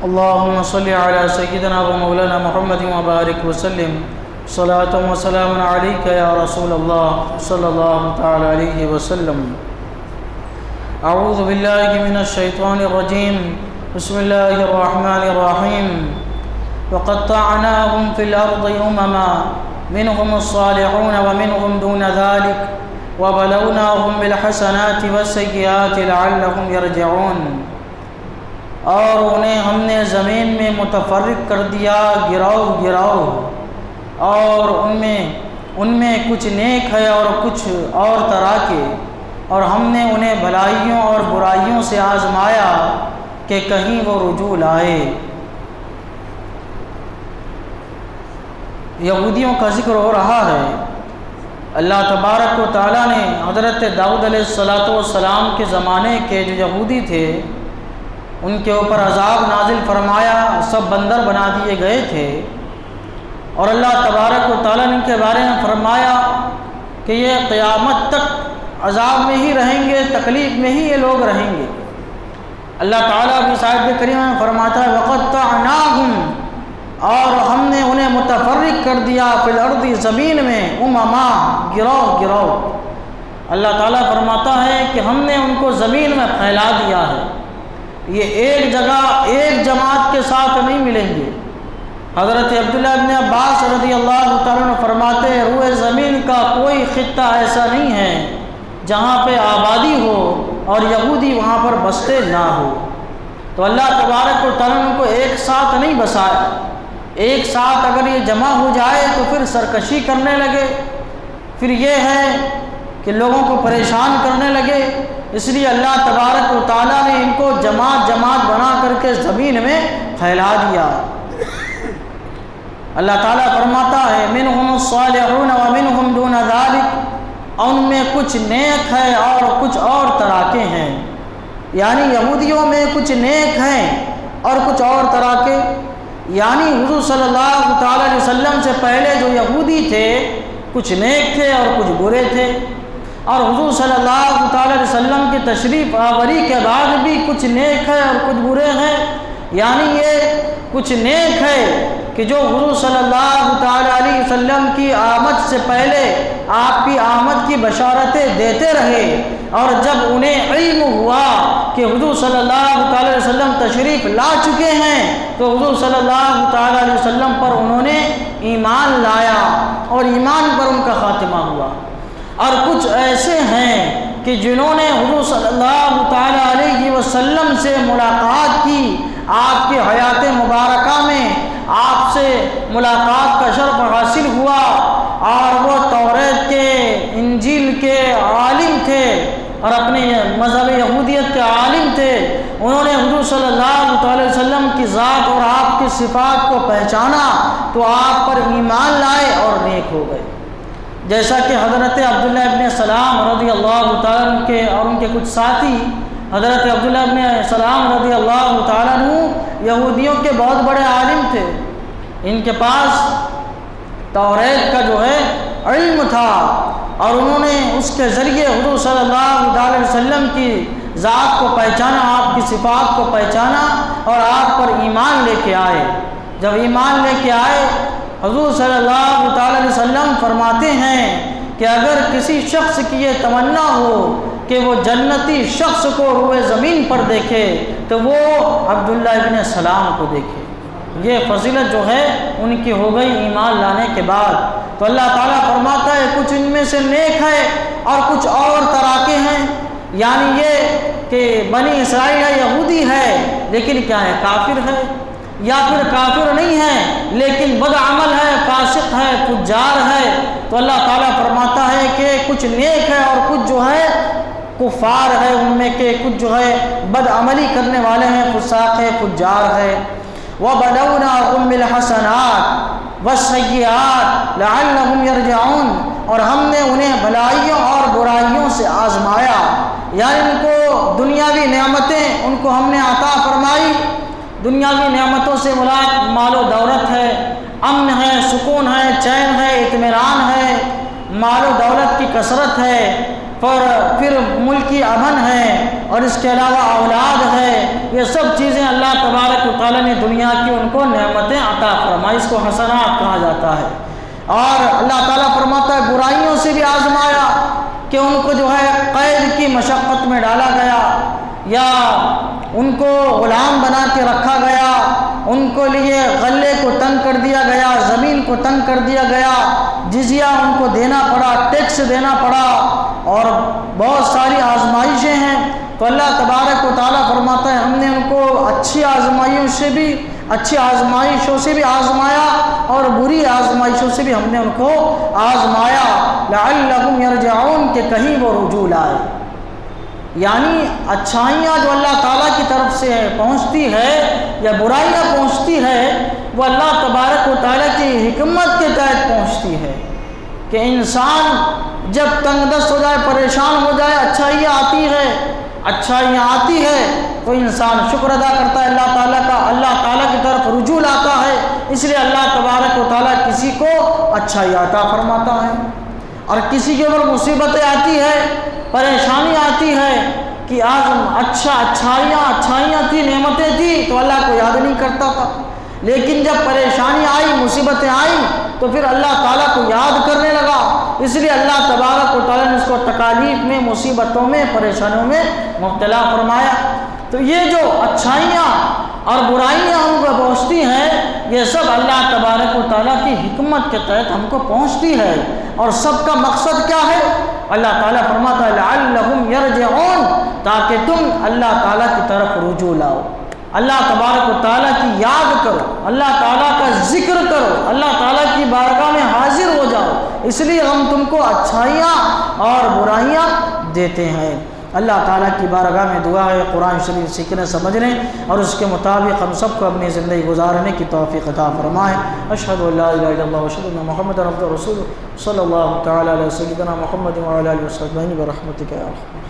اللهم صل على سيدنا ومولانا محمد وبارك وسلم صلاة وسلام عليك يا رسول الله صلى الله تعالى عليه وسلم. اعوذ بالله من الشيطان الرجيم. بسم الله الرحمن الرحيم. وقطعناهم في الأرض أمما منهم الصالحون ومنهم دون ذلك وبلوناهم بالحسنات والسيئات لعلهم يرجعون. اور انہیں ہم نے زمین میں متفرق کر دیا گراؤ اور ان میں کچھ نیک ہے اور کچھ اور طرح کے، اور ہم نے انہیں بھلائیوں اور برائیوں سے آزمایا کہ کہیں وہ رجوع لائے. یہودیوں کا ذکر ہو رہا ہے. اللہ تبارک و تعالیٰ نے حضرت داؤد علیہ السلام کے زمانے کے جو یہودی تھے ان کے اوپر عذاب نازل فرمایا، سب بندر بنا دیے گئے تھے، اور اللہ تبارک و تعالیٰ نے ان کے بارے میں فرمایا کہ یہ قیامت تک عذاب میں ہی رہیں گے، تکلیف میں ہی یہ لوگ رہیں گے. اللہ تعالیٰ بھی آیت کریمہ میں فرماتا ہے وَقَطَّعْنَاهُمْ، اور ہم نے انہیں متفرق کر دیا فی الارض، زمین میں، امما، گروہ. اللہ تعالیٰ فرماتا ہے کہ ہم نے ان کو زمین میں پھیلا دیا ہے. یہ ایک جگہ ایک جماعت کے ساتھ نہیں ملیں گے. حضرت عبداللہ ابن عباس رضی اللہ تعالیٰ عنہ فرماتے ہیں روئے زمین کا کوئی خطہ ایسا نہیں ہے جہاں پہ آبادی ہو اور یہودی وہاں پر بستے نہ ہو. تو اللہ تبارک و تعالیٰ نے ان کو ایک ساتھ نہیں بسایا. ایک ساتھ اگر یہ جمع ہو جائے تو پھر سرکشی کرنے لگے، پھر یہ ہے کہ لوگوں کو پریشان کرنے لگے. اس لیے اللہ تبارک و تعالیٰ نے ان کو جماعت بنا کر کے زمین میں پھیلا دیا. اللہ تعالیٰ فرماتا ہے منہم الصالحون ومنہم دون ذلک، ان میں کچھ نیک ہے اور کچھ اور طرح کے ہیں. یعنی یہودیوں میں کچھ نیک ہیں اور کچھ اور طرح کے، یعنی حضور صلی اللہ تعالیٰ علیہ وسلم سے پہلے جو یہودی تھے کچھ نیک تھے اور کچھ برے تھے، اور حضور صلی اللہ تعالیٰ علیہ وسلم کی تشریف آوری کے بعد بھی کچھ نیک ہے اور کچھ برے ہیں. یعنی یہ کچھ نیک ہے کہ جو حضور صلی اللہ تعالیٰ علیہ وسلم کی آمد سے پہلے آپ کی آمد کی بشارتیں دیتے رہے، اور جب انہیں علم ہوا کہ حضور صلی اللہ تعالیٰ علیہ وسلم تشریف لا چکے ہیں تو حضور صلی اللہ تعالیٰ علیہ وسلم پر انہوں نے ایمان لایا اور ایمان پر ان کا خاتمہ ہوا. اور کچھ ایسے ہیں کہ جنہوں نے حضور صلی اللہ تعالیٰ علیہ وسلم سے ملاقات کی، آپ کی حیات مبارکہ میں آپ سے ملاقات کا شرف حاصل ہوا، اور وہ توریت کے، انجیل کے عالم تھے اور اپنے مذہب یہودیت کے عالم تھے. انہوں نے حضور صلی اللہ تعالی وسلم کی ذات اور آپ کی صفات کو پہچانا تو آپ پر ایمان لائے اور نیک ہو گئے. جیسا کہ حضرت عبداللہ ابن سلام رضی اللہ تعالیٰ عنہ کے اور ان کے کچھ ساتھی، حضرت عبداللہ ابن سلام رضی اللہ تعالیٰ عنہ یہودیوں کے بہت بڑے عالم تھے. ان کے پاس توریت کا جو ہے علم تھا، اور انہوں نے اس کے ذریعے حضور صلی اللہ علیہ وسلم کی ذات کو پہچانا، آپ کی صفات کو پہچانا اور آپ پر ایمان لے کے آئے. جب ایمان لے کے آئے حضور صلی اللہ تعالیٰ علیہ وسلم فرماتے ہیں کہ اگر کسی شخص کی یہ تمنا ہو کہ وہ جنتی شخص کو روئے زمین پر دیکھے تو وہ عبداللہ ابن سلام کو دیکھے. یہ فضیلت جو ہے ان کی ہو گئی ایمان لانے کے بعد. تو اللہ تعالیٰ فرماتا ہے کچھ ان میں سے نیک ہے اور کچھ اور طرح کے ہیں. یعنی یہ کہ بنی اسرائیل ہے، یہودی ہے لیکن کیا ہے، کافر ہے، یا پھر کافر نہیں ہے لیکن بد عمل ہے، فاسق ہے، فجار ہے. تو اللہ تعالیٰ فرماتا ہے کہ کچھ نیک ہے اور کچھ جو ہے کفار ہے، ان میں کہ کچھ جو ہے بد عملی کرنے والے ہیں، فساق ہے، فجار ہے. وَبَلَوْنَاهُمْ بِالْحَسَنَاتِ وَالسَّيِّئَاتِ لَعَلَّهُمْ يَرْجِعُونَ، اور ہم نے انہیں بھلائیوں اور برائیوں سے آزمایا. یعنی ان کو دنیاوی نعمتیں ان کو ہم نے عطا فرمائی. دنیاوی نعمتوں سے مراد مال و دولت ہے، امن ہے، سکون ہے، چین ہے، اطمینان ہے، مال و دولت کی کثرت ہے، پھر ملک کی امن ہے، اور اس کے علاوہ اولاد ہے، یہ سب چیزیں اللہ تبارک و تعالیٰ نے دنیا کی ان کو نعمتیں عطا فرمائی، اس کو حسنات کہا جاتا ہے۔ اور اللہ تعالیٰ فرماتا ہے برائیوں سے بھی آزمایا کہ ان کو جو ہے قید کی مشقت میں ڈالا گیا، یا ان کو غلام بنا کے رکھا گیا، ان کو لیے غلے کو تنگ کر دیا گیا، زمین کو تنگ کر دیا گیا، جزیہ ان کو دینا پڑا، ٹیکس دینا پڑا، اور بہت ساری آزمائشیں ہیں۔ تو اللہ تبارک و تعالیٰ فرماتا ہے ہم نے ان کو اچھی آزمائشوں سے بھی آزمایا، اور بری آزمائشوں سے بھی ہم نے ان کو آزمایا، لعلہم یرجعون، کہ کہیں وہ رجوع لائے۔ یعنی اچھائیاں جو اللہ تعالیٰ کی طرف سے پہنچتی ہے یا برائیاں پہنچتی ہے، وہ اللہ تبارک و تعالیٰ کی حکمت کے تحت پہنچتی ہے، کہ انسان جب تنگ دست ہو جائے، پریشان ہو جائے، اچھائیاں آتی ہے تو انسان شکر ادا کرتا ہے اللہ تعالیٰ کا، اللہ تعالیٰ کی طرف رجوع لاتا ہے، اس لیے اللہ تبارک و تعالیٰ کسی کو اچھائی عطا فرماتا ہے۔ اور کسی کے اوپر مصیبتیں آتی ہے، پریشانی آتی ہے کہ آج اچھائیاں تھی، نعمتیں تھی، تو اللہ کو یاد نہیں کرتا تھا، لیکن جب پریشانی آئی، مصیبتیں آئیں، تو پھر اللہ تعالیٰ کو یاد کرنے لگا، اس لیے اللہ تبارک و تعالیٰ نے اس کو تکالیف میں، مصیبتوں میں، پریشانیوں میں مبتلا فرمایا۔ تو یہ جو اچھائیاں اور برائیاں ہم کو پہنچتی ہیں، یہ سب اللہ تبارک و تعالیٰ کی حکمت کے تحت ہم کو پہنچتی ہے، اور سب کا مقصد کیا ہے؟ اللہ تعالیٰ فرماتا ہے لعلہم یرجعون، تاکہ تم اللہ تعالیٰ کی طرف رجوع لاؤ، اللہ تبارک و تعالیٰ کی یاد کرو، اللہ تعالیٰ کا ذکر کرو، اللہ تعالیٰ کی بارگاہ میں حاضر ہو جاؤ، اس لیے ہم تم کو اچھائیاں اور برائیاں دیتے ہیں۔ اللہ تعالیٰ کی بارگاہ میں دعا ہے قرآن شریف سیکھنے سمجھنے اور اس کے مطابق ہم سب کو اپنی زندگی گزارنے کی توفیق عطا فرمائے۔ اشہد ان لا الہ الا اللہ واشہد ان محمد عبدہ ورسولہ، صلی اللہ تعالیٰ علیہ سیدنا محمد وعلی آلہ وصحبہ برحمتک یا ارحم۔